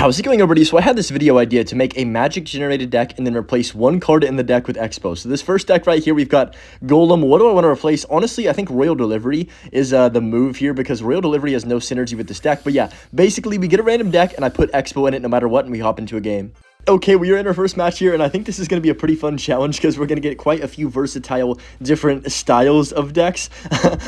How's it going, everybody? So I had this video idea to make a magic generated deck and then replace one card in the deck with Xbow. So this first deck right here, we've got Golem. What do I want to replace? Honestly, I think Royal Delivery is the move here because Royal Delivery has no synergy with this deck. But yeah, basically we get a random deck and I put Xbow in it no matter what and we hop into a game. Okay, we are in our first match here, and I think this is going to be a pretty fun challenge because we're going to get quite a few versatile different styles of decks,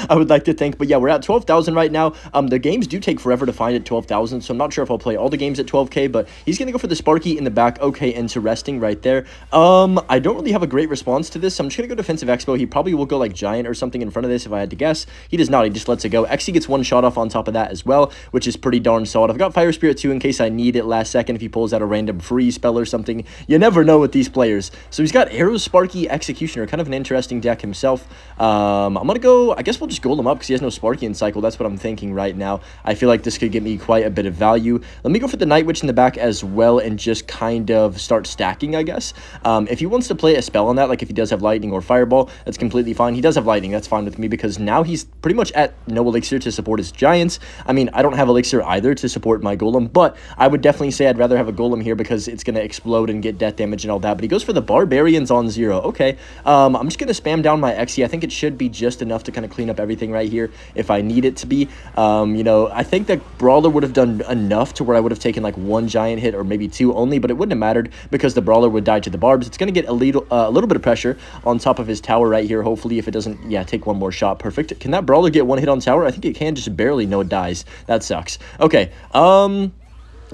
I would like to think. But yeah, we're at 12,000 right now. The games do take forever to find at 12,000, so I'm not sure if I'll play all the games at 12k, but he's going to go for the Sparky in the back. Okay, interesting right there. I don't really have a great response to this, so I'm just going to go Defensive Expo. He probably will go like Giant or something in front of this if I had to guess. He does not. He just lets it go. Xe gets one shot off on top of that as well, which is pretty darn solid. I've got Fire Spirit too in case I need it last second if he pulls out a random freeze spell or something. You never know with these players. So he's got Arrow, Sparky, Executioner, kind of an interesting deck himself. I'm going to go, I guess we'll just Golem up because he has no Sparky in cycle. That's what I'm thinking right now. I feel like this could get me quite a bit of value. Let me go for the Night Witch in the back as well and just kind of start stacking, I guess. If he wants to play a spell on that, like if he does have Lightning or Fireball, that's completely fine. He does have Lightning. That's fine with me because now he's pretty much at no Elixir to support his Giants. I mean, I don't have Elixir either to support my Golem, but I would definitely say I'd rather have a Golem here because it's going to explode and get death damage and all that. But he goes for the Barbarians on 0. Okay, I'm just gonna spam down my Xe. I think it should be just enough to kind of clean up everything right here if I need it to be. You know, I think that Brawler would have done enough to where I would have taken like one giant hit or maybe two only, but it wouldn't have mattered because the Brawler would die to the Barbs. It's gonna get a little bit of pressure on top of his tower right here. Hopefully, if it doesn't, yeah, take one more shot. Perfect. Can that Brawler get one hit on tower? I think it can, just barely. No, it dies. That sucks. Okay.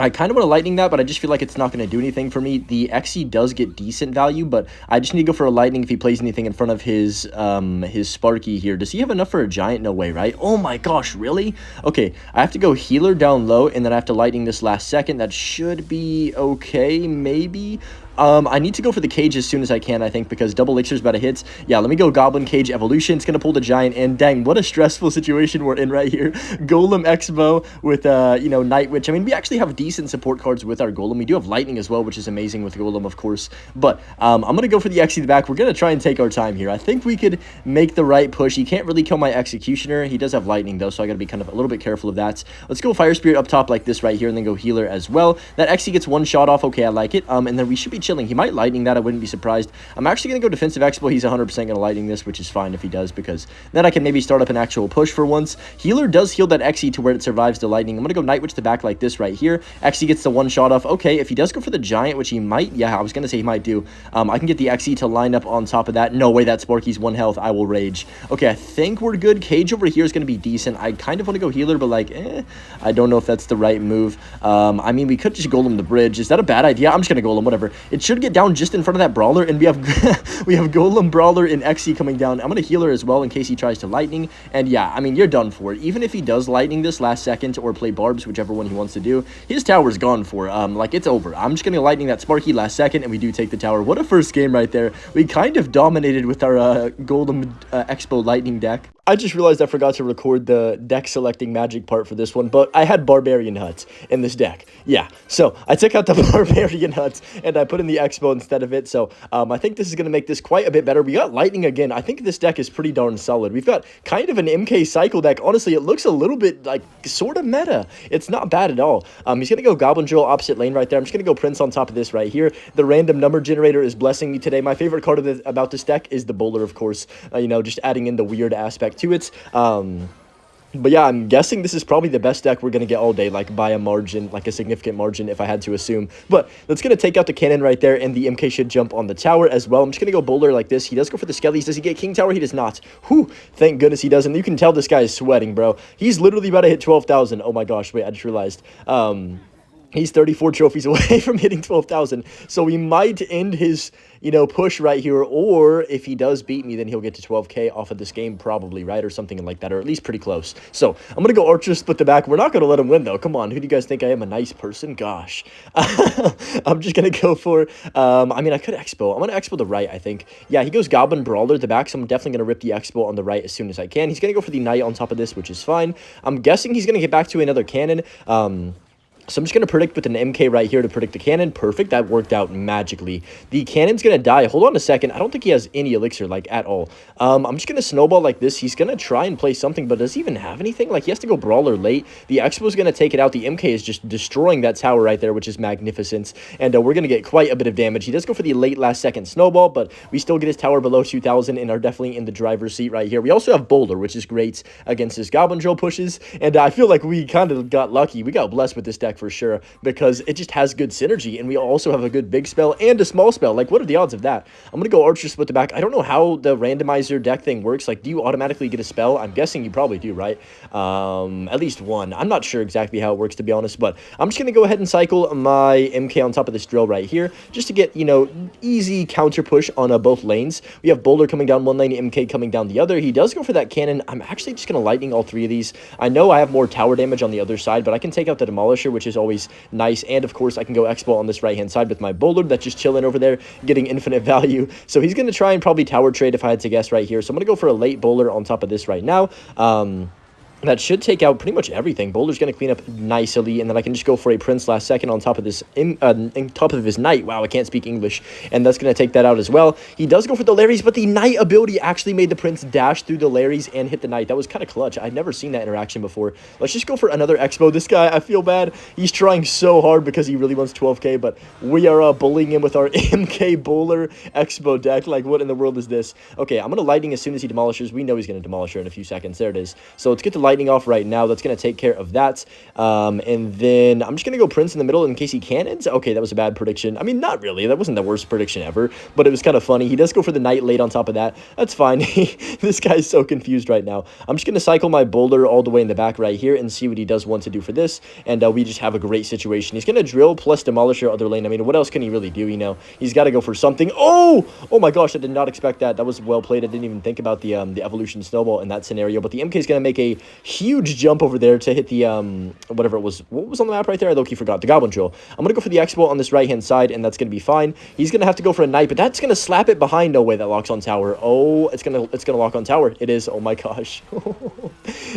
I kind of want to Lightning that, but I just feel like it's not going to do anything for me. The Xe does get decent value, but I just need to go for a Lightning if he plays anything in front of his Sparky here. Does he have enough for a Giant? No way, right? Oh my gosh, really? Okay, I have to go Healer down low, and then I have to Lightning this last second. That should be okay, maybe. I need to go for the Cage as soon as I can, I think, because double Elixir's about to hit. Yeah, let me go Goblin Cage Evolution. It's going to pull the Giant in. Dang, what a stressful situation we're in right here. Golem Xbow with, you know, Night Witch. I mean, we actually have decent support cards with our Golem. We do have Lightning as well, which is amazing with Golem, of course. But I'm going to go for the Xe in the back. We're going to try and take our time here. I think we could make the right push. He can't really kill my Executioner. He does have Lightning, though, so I got to be kind of a little bit careful of that. Let's go Fire Spirit up top like this right here, and then go Healer as well. That Xe gets one shot off. Okay, I like it. And then we should be chilling. He might Lightning that. I wouldn't be surprised. I'm actually going to go Defensive Expo. He's 100% going to Lightning this, which is fine if he does, because then I can maybe start up an actual push for once. Healer does heal that Xe to where it survives the Lightning. I'm going to go Night Witch the back like this right here. Xe gets the one shot off. Okay, if he does go for the Giant, which he might, yeah, I was going to say he might do, I can get the Xe to line up on top of that. No way, that Sparky's 1 health. I will rage. Okay, I think we're good. Cage over here is going to be decent. I kind of want to go Healer, but like, I don't know if that's the right move. I mean, we could just Golem the bridge. Is that a bad idea? I'm just going to Golem, whatever. It should get down just in front of that Brawler, and we have we have Golem, Brawler, and Xe coming down. I'm going to Healer as well in case he tries to Lightning, and yeah, I mean, you're done for it. Even if he does Lightning this last second or play Barbs, whichever one he wants to do, his tower's gone for. Like, it's over. I'm just going to Lightning that Sparky last second, and we do take the tower. What a first game right there. We kind of dominated with our Golem Expo Lightning deck. I just realized I forgot to record the deck selecting magic part for this one, but I had Barbarian Huts in this deck. Yeah, so I took out the Barbarian Huts and I put in the Expo instead of it. So I think this is going to make this quite a bit better. We got Lightning again. I think this deck is pretty darn solid. We've got kind of an MK cycle deck. Honestly, it looks a little bit like sort of meta. It's not bad at all. He's going to go Goblin Drill opposite lane right there. I'm just going to go Prince on top of this right here. The random number generator is blessing me today. My favorite card about this deck is the Bowler, of course. You know, just adding in the weird aspect to it. But yeah, I'm guessing this is probably the best deck we're going to get all day, like by a margin, like a significant margin if I had to assume. But that's going to take out the cannon right there, and the MK should jump on the tower as well. I'm just going to go Bowler like this. He does go for the Skellies. Does he get King Tower? He does not. Whew, thank goodness he doesn't. You can tell this guy is sweating, bro. He's literally about to hit 12,000. Oh my gosh, wait, I just realized. He's 34 trophies away from hitting 12,000, so we might end his, you know, push right here, or if he does beat me, then he'll get to 12k off of this game probably, right, or something like that, or at least pretty close. So I'm going to go Archer split the back. We're not going to let him win, though. Come on, who do you guys think I am, a nice person? Gosh. I'm just going to go for, I mean, I could Expo. I'm going to Expo the right, I think. Yeah, he goes Goblin Brawler the back, so I'm definitely going to rip the Expo on the right as soon as I can. He's going to go for the Knight on top of this, which is fine. I'm guessing he's going to get back to another cannon. So I'm just going to predict with an MK right here to predict the cannon. Perfect. That worked out magically. The cannon's going to die. Hold on a second. I don't think he has any elixir, like, at all. I'm just going to snowball like this. He's going to try and play something, but does he even have anything? Like, he has to go brawler late. The Xbow's going to take it out. The MK is just destroying that tower right there, which is magnificent. And we're going to get quite a bit of damage. He does go for the late last-second snowball, but we still get his tower below 2,000 and are definitely in the driver's seat right here. We also have Boulder, which is great against his Goblin Drill pushes. And I feel like we kind of got lucky. We got blessed with this deck for sure, because it just has good synergy, and we also have a good big spell and a small spell. Like, what are the odds of that? I'm gonna go Archer split the back. I don't know how the randomizer deck thing works. Like, do you automatically get a spell? I'm guessing you probably do, right? At least one. I'm not sure exactly how it works, to be honest, but I'm just gonna go ahead and cycle my MK on top of this drill right here, just to get, you know, easy counter push on both lanes. We have Boulder coming down one lane, MK coming down the other. He does go for that cannon. I'm actually just gonna lightning all three of these. I know I have more tower damage on the other side, but I can take out the Demolisher, which is always nice. And of course, I can go Xbow on this right-hand side with my Boulder that's just chilling over there, getting infinite value. So he's going to try and probably tower trade if I had to guess right here. So I'm going to go for a late Boulder on top of this right now. That should take out pretty much everything. Boulder's going to clean up nicely, and then I can just go for a Prince last second on top of this, on top of his Knight. Wow, I can't speak English, and that's going to take that out as well. He does go for the Larrys, but the Knight ability actually made the Prince dash through the Larrys and hit the Knight. That was kind of clutch. I'd never seen that interaction before. Let's just go for another Xbow. This guy, I feel bad. He's trying so hard because he really wants 12k, but we are bullying him with our MK Bowler Xbow deck. Like, what in the world is this? Okay, I'm going to lightning as soon as he demolishes. We know he's going to demolish her in a few seconds. There it is. So let's get the lightning off right now. That's going to take care of that. And then I'm just going to go Prince in the middle in case he cannons. Okay, that was a bad prediction. I mean, not really. That wasn't the worst prediction ever, but it was kind of funny. He does go for the Knight late on top of that. That's fine. This guy's so confused right now. I'm just going to cycle my Boulder all the way in the back right here and see what he does want to do for this. And we just have a great situation. He's going to drill plus Demolisher other lane. I mean, what else can he really do, you know? He's got to go for something. Oh my gosh, I did not expect that. That was well played. I didn't even think about the evolution snowball in that scenario, but the MK is going to make a huge jump over there to hit the whatever it was. What was on the map right there? I low-key forgot. The Goblin Drill. I'm gonna go for the Xbow on this right-hand side, and that's gonna be fine. He's gonna have to go for a Knight, but that's gonna slap it behind. No way, that locks on tower. Oh, it's gonna lock on tower. It is. Oh my gosh.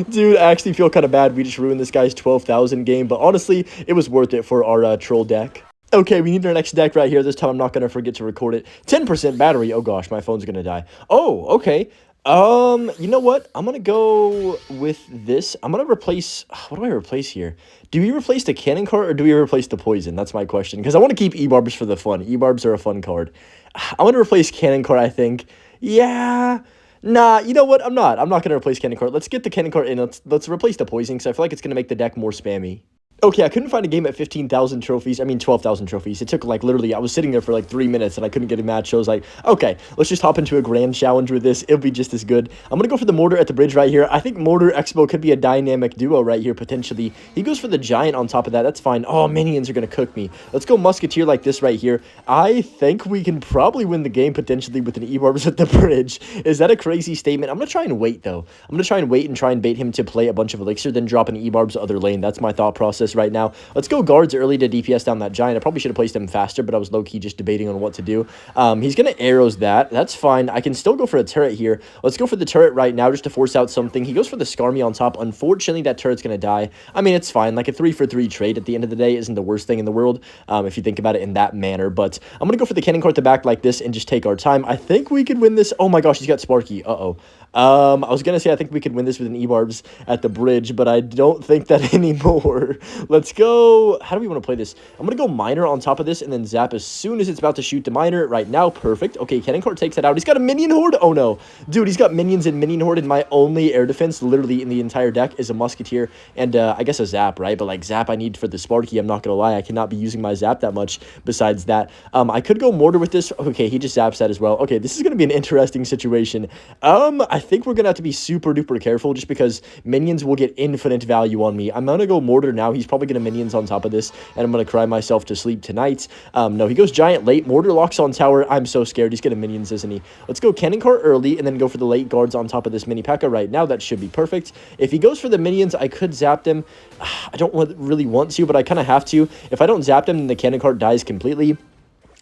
Dude, I actually feel kind of bad. We just ruined this guy's 12,000 game, but honestly, it was worth it for our troll deck. Okay, we need our next deck right here. This time I'm not going to forget to record it. 10% battery. Oh gosh, my phone's going to die. Oh, okay. You know what? I'm going to go with this. I'm going to replace... What do I replace here? Do we replace the cannon card or do we replace the poison? That's my question. Because I want to keep E-Barbs for the fun. E-Barbs are a fun card. I'm going to replace cannon card, I think. Yeah... Nah, you know what? I'm not going to replace cannon card. Let's get the cannon card in. Let's replace the poison because I feel like it's going to make the deck more spammy. Okay, I couldn't find a game at 15,000 trophies. I mean, 12,000 trophies. It took, like, literally, I was sitting there for, like, 3 minutes, and I couldn't get a match. So I was like, okay, let's just hop into a grand challenge with this. It'll be just as good. I'm going to go for the Mortar at the bridge right here. I think Mortar Xbow could be a dynamic duo right here, potentially. He goes for the Giant on top of that. That's fine. Oh, minions are going to cook me. Let's go Musketeer like this right here. I think we can probably win the game, potentially, with an E-Barbs at the bridge. Is that a crazy statement? I'm going to try and wait, though. I'm going to try and wait and try and bait him to play a bunch of Elixir, then drop an E-Barbs other lane. That's my thought process right now. Let's go guards early to DPS down that Giant. I probably should have placed him faster, but I was low-key just debating on what to do. He's going to arrows that. That's fine. I can still go for a turret here. Let's go for the turret right now just to force out something. He goes for the Skarmy on top. Unfortunately, that turret's going to die. I mean, it's fine. Like a 3-for-3 trade at the end of the day isn't the worst thing in the world if you think about it in that manner. But I'm going to go for the cannon cart at the back like this and just take our time. I think we could win this. Oh my gosh, he's got Sparky. Uh-oh. I was going to say I think we could win this with an E-Barbs at the bridge, but I don't think that anymore. Let's go. How do we want to play this? I'm going to go Miner on top of this and then Zap as soon as it's about to shoot the Miner right now. Perfect. Okay, Cannon Cart takes that out. He's got a Minion Horde. Oh, no. Dude, he's got Minions and Minion Horde, and my only air defense literally in the entire deck is a Musketeer and I guess a Zap, right? But like Zap I need for the Sparky. I'm not going to lie. I cannot be using my Zap that much besides that. I could go Mortar with this. Okay, he just Zaps that as well. Okay, this is going to be an interesting situation. I think we're going to have to be super duper careful just because minions will get infinite value on me. I'm going to go Mortar now. He's probably going to minions on top of this, and I'm going to cry myself to sleep tonight. No, he goes Giant late. Mortar locks on tower. I'm so scared. He's going to minions, isn't he? Let's go Cannon Cart early and then go for the late guards on top of this mini P.E.K.K.A. right now. That should be perfect. If he goes for the minions, I could zap them. I don't really want to, but I kind of have to. If I don't zap them, then the Cannon Cart dies completely.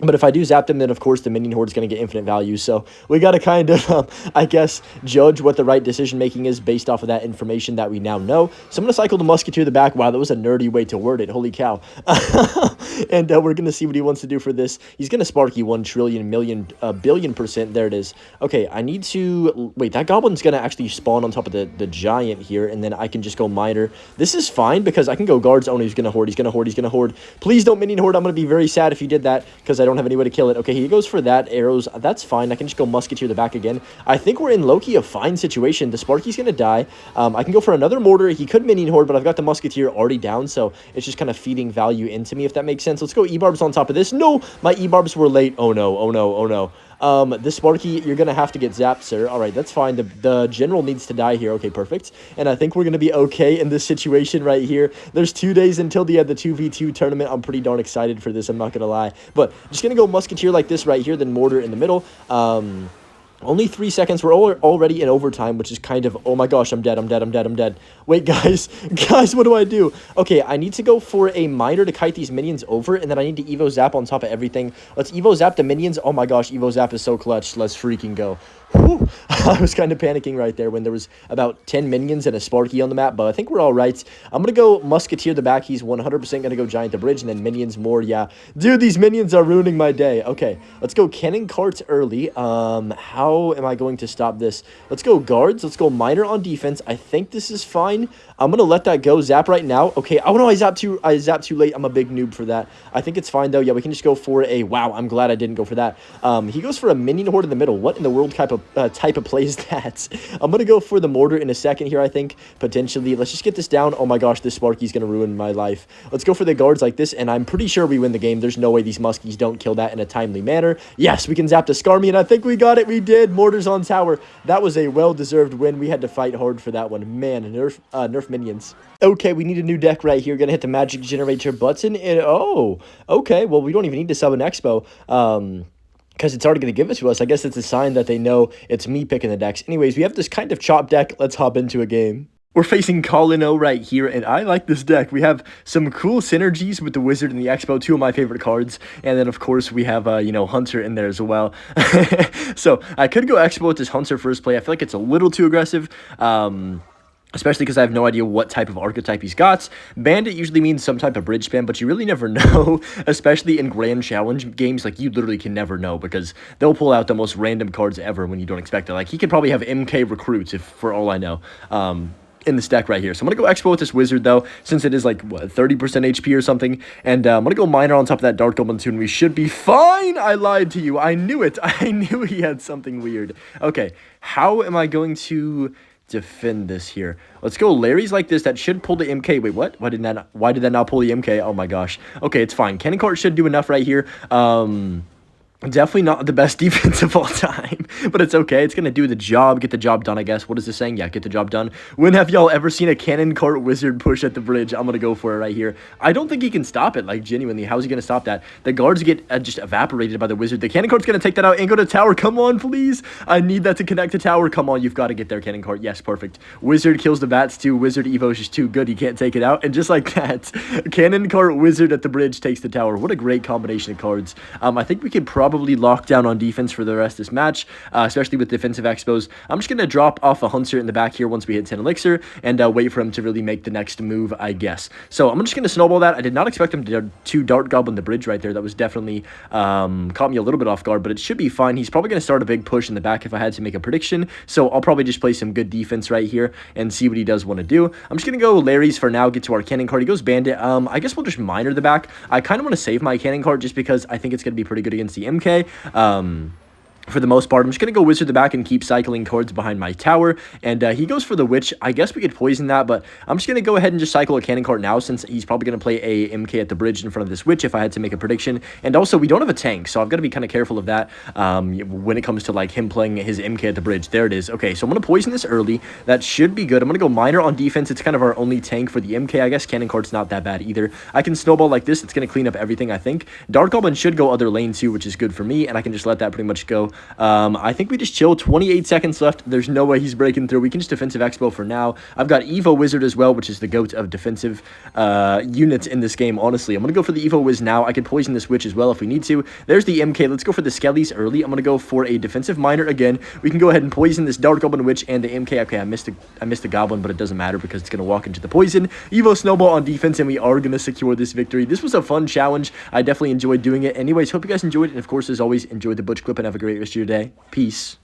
But if I do zap them, then of course the minion horde is going to get infinite value. So we got to kind of, I guess, judge what the right decision making is based off of that information that we now know. So I'm going to cycle the musketeer to the back. Wow, that was a nerdy way to word it. Holy cow. And we're going to see what he wants to do for this. He's going to Sparky 1 trillion million billion %. There it is. Okay, I need to wait. That goblin's going to actually spawn on top of the giant here, and then I can just go miner. This is fine because I can go guards. Oh no, he's going to horde. He's going to horde. He's going to horde. Please don't minion horde. I'm going to be very sad if you did that because I don't have any way to kill it. Okay, he goes for that. Arrows. That's fine. I can just go musketeer the back again. I think we're in low-key a fine situation. The Sparky's going to die. I can go for another mortar. He could minion horde, but I've got the musketeer already down, so it's just kind of feeding value into me, if that makes sense. Let's go E-barbs on top of this. No, my E-barbs were late. Oh no, oh no, oh no. The Sparky, you're going to have to get zapped, sir. All right, that's fine. The general needs to die here. Okay, perfect. And I think we're going to be okay in this situation right here. There's 2 days until the 2v2 tournament. I'm pretty darn excited for this. I'm not going to lie. But just going to go musketeer like this right here, then mortar in the middle. Only 3 seconds. We're already in overtime, which is kind of, oh my gosh, I'm dead, I'm dead, I'm dead, I'm dead. Wait, guys, what do I do? Okay, I need to go for a miner to kite these minions over, and then I need to Evo Zap on top of everything. Let's Evo Zap the minions. Oh my gosh, Evo Zap is so clutch. Let's freaking go. Whew. I was kind of panicking right there when there was about 10 minions and a Sparky on the map, but I think we're all right. I'm going to go Musketeer the back. He's 100% going to go Giant the bridge, and then minions more. Yeah. Dude, these minions are ruining my day. Okay, let's go Cannon Carts early. How am I going to stop this? Let's go guards. Let's go miner on defense. I think this is fine. I'm going to let that go. Zap right now. Okay. Oh, no, I zapped too late. I'm a big noob for that. I think it's fine, though. Yeah, we can just go for a... Wow, I'm glad I didn't go for that. He goes for a minion horde in the middle. What in the world type of play is that? I'm going to go for the mortar in a second here, I think, potentially. Let's just get this down. Oh, my gosh, this Sparky's going to ruin my life. Let's go for the guards like this, and I'm pretty sure we win the game. There's no way these muskies don't kill that in a timely manner. Yes, we can zap the Skarmy, and I think we got it. We did. Mortars on tower. That was a well-deserved win. We had to fight hard for that one. Man, nerf minions. Okay, we need a new deck right here. Gonna hit the magic generator button, and oh, okay. Well, we don't even need to sub an Xbow. Because it's already going to give it to us. I guess it's a sign that they know it's me picking the decks. Anyways, we have this kind of chop deck. Let's hop into a game. We're facing Colino right here, and I like this deck. We have some cool synergies with the Wizard and the Xbow, two of my favorite cards. And then, of course, we have, Hunter in there as well. So I could go Xbow with this Hunter first play. I feel like it's a little too aggressive. Especially because I have no idea what type of archetype he's got. Bandit usually means some type of bridge spam, but you really never know, especially in Grand Challenge games. Like, you literally can never know because they'll pull out the most random cards ever when you don't expect it. Like, he could probably have MK recruits, if for all I know, in this deck right here. So I'm going to go Xbow with this Wizard, though, since it is, like, what, 30% HP or something. And I'm going to go Miner on top of that Dark Goblin too, and we should be fine. I lied to you. I knew it. I knew he had something weird. Okay, how am I going to... defend this here? Let's go Larry's like this. That should pull the MK. Wait, what? Why did that not pull the MK? Oh my gosh. Okay, it's fine. Cannon Cart should do enough right here. Definitely not the best defense of all time, but it's okay. It's going to do the job, get the job done, I guess. What is this saying? Yeah, get the job done. When have y'all ever seen a Cannon Cart Wizard push at the bridge? I'm going to go for it right here. I don't think he can stop it, like, genuinely. How's he going to stop that? The guards get just evaporated by the Wizard. The Cannon Cart's going to take that out and go to tower. Come on, please. I need that to connect to tower. Come on, you've got to get there, Cannon Cart. Yes, perfect. Wizard kills the bats, too. Wizard Evo is just too good. He can't take it out. And just like that, Cannon Cart Wizard at the bridge takes the tower. What a great combination of cards. I think we could probably lock down on defense for the rest of this match, especially with defensive Xbows. I'm just going to drop off a Hunter in the back here once we hit 10 Elixir and wait for him to really make the next move, I guess. So I'm just going to snowball that. I did not expect him to Dart Goblin the bridge right there. That was definitely caught me a little bit off guard, but it should be fine. He's probably going to start a big push in the back if I had to make a prediction. So I'll probably just play some good defense right here and see what he does want to do. I'm just going to go Larry's for now, get to our Cannon Cart. He goes Bandit. I guess we'll just Miner the back. I kind of want to save my Cannon Cart just because I think it's going to be pretty good against the MK. For the most part, I'm just going to go Wizard the back and keep cycling cards behind my tower. And he goes for the Witch. I guess we could poison that, but I'm just going to go ahead and just cycle a Cannon Cart now since he's probably going to play a MK at the bridge in front of this Witch if I had to make a prediction. And also, we don't have a tank, so I've got to be kind of careful of that when it comes to like him playing his MK at the bridge. There it is. Okay, so I'm going to poison this early. That should be good. I'm going to go Miner on defense. It's kind of our only tank for the MK. I guess Cannon Cart's not that bad either. I can snowball like this. It's going to clean up everything, I think. Dark Goblin should go other lane too, which is good for me, and I can just let that pretty much go I think we just chill. 28 seconds left. There's no way he's breaking through. We can just defensive Xbow for now. I've got Evo Wizard as well, which is the GOAT of defensive units in this game, honestly. I'm going to go for the Evo Wiz now. I could poison this Witch as well if we need to. There's the MK. Let's go for the Skellies early. I'm going to go for a defensive Miner again. We can go ahead and poison this Dark Goblin Witch and the MK. Okay, I missed the Goblin, but it doesn't matter because it's going to walk into the poison. Evo Snowball on defense, and we are going to secure this victory. This was a fun challenge. I definitely enjoyed doing it. Anyways, hope you guys enjoyed it. And of course, as always, enjoy the Butch clip and have a great rest of your day. Peace.